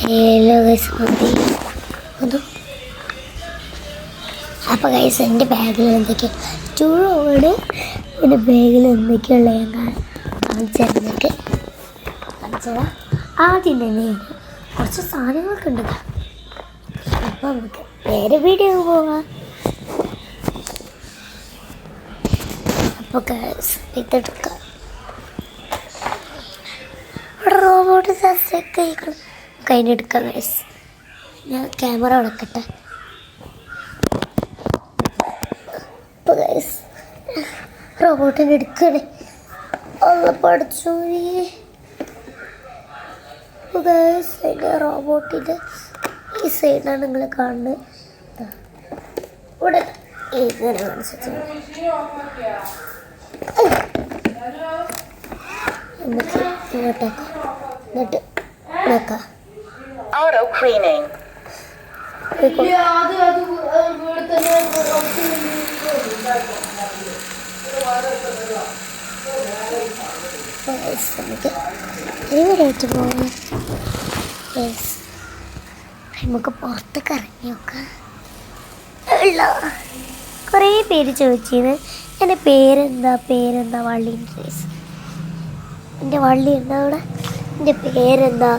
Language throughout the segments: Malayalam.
ഹലോ ഗൈസ് അപ്പോൾ ഗൈസ് എൻ്റെ ബാഗിൽ എന്തൊക്കെയാണ് ചൂടാണ്. എൻ്റെ ബാഗിൽ എന്തൊക്കെയുള്ള ഞാൻ കാണിച്ചിരുന്നിട്ട് കാണിച്ചതാ. ആദ്യം തന്നെ കുറച്ച് സാധനങ്ങളൊക്കെ ഉണ്ട്. അപ്പോൾ നമുക്ക് വേറെ വീഡിയോ പോവാം. അപ്പോൾ ഗൈസ് ഇതെടുക്കാം. റോബോട്ട് സസ്യക്കൈകൾ കയ്യിലെടുക്കാം ഗൈസ്. ഞാൻ ക്യാമറ വെക്കട്ടെ. അപ്പോൾ ഗൈസ് റോബോട്ടിനെ എടുക്കണേ. ഒന്ന് പഠിച്ചു ഗൈസ്. അതിൻ്റെ റോബോട്ടിൻ്റെ ഈ സൈഡാണ് നിങ്ങൾ കാണുന്നത്. ഇവിടെ ഇങ്ങനെ കാണിച്ചു നമുക്ക് ഇങ്ങോട്ടേക്കാം. എന്നിട്ട് നോക്കാം. Auto cleaning. നമുക്ക് ഇവരായിട്ട് പോകാം. നമുക്ക് പുറത്തേക്ക് ഇറങ്ങി നോക്കാം. കുറേ പേര് ചോദിച്ചിരുന്നു എൻ്റെ പേരെന്താ വള്ളി ഡ്രേസ്. എൻ്റെ വള്ളി എന്താ അവിടെ, എൻ്റെ പേരെന്താ,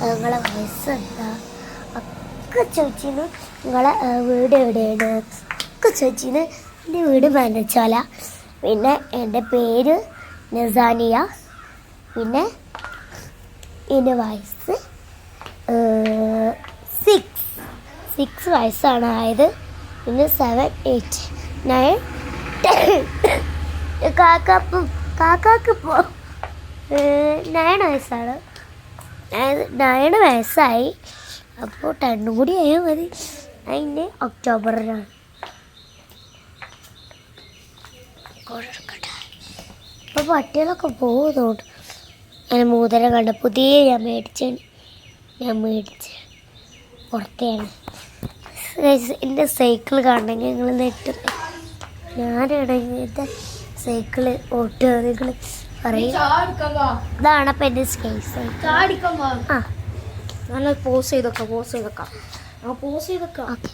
നിങ്ങളെ വയസ്സെന്താ ഒക്കെ ചോദിച്ചിരുന്നു. നിങ്ങളെ വീട് എവിടെയാണ് ഒക്കെ ചോദിച്ചിരുന്നു. എൻ്റെ വീട് മനച്ചാല, പിന്നെ എൻ്റെ പേര് നസാനിയ, പിന്നെ എൻ്റെ വയസ്സ് 6 വയസ്സാണ് ആയത്. പിന്നെ 7, 8, 9, 10 കാക്കാക്കിപ്പോൾ 9 വയസ്സാണ്. 9 വയസ്സായി. അപ്പോൾ 10 കൂടി ആയാൽ മതി. അതിൻ്റെ ഒക്ടോബറിലാണ്. അപ്പോൾ പട്ടികളൊക്കെ പോകുന്നുണ്ട്. ഞാൻ മോതിരം കണ്ട പുതിയ ഞാൻ മേടിച്ച് പുറത്തെയാണ്. എൻ്റെ സൈക്കിൾ കാണണമെങ്കിൽ നിങ്ങൾ നെട്ടും ഞാനാണെങ്കിൽ സൈക്കിള് ഓട്ടുക നിങ്ങൾ പറയും. ഇതാണ് അപ്പം എൻ്റെ സ്കേസ്. ആ നല്ല പോസ് ചെയ്തൊക്കെ ഓക്കെ.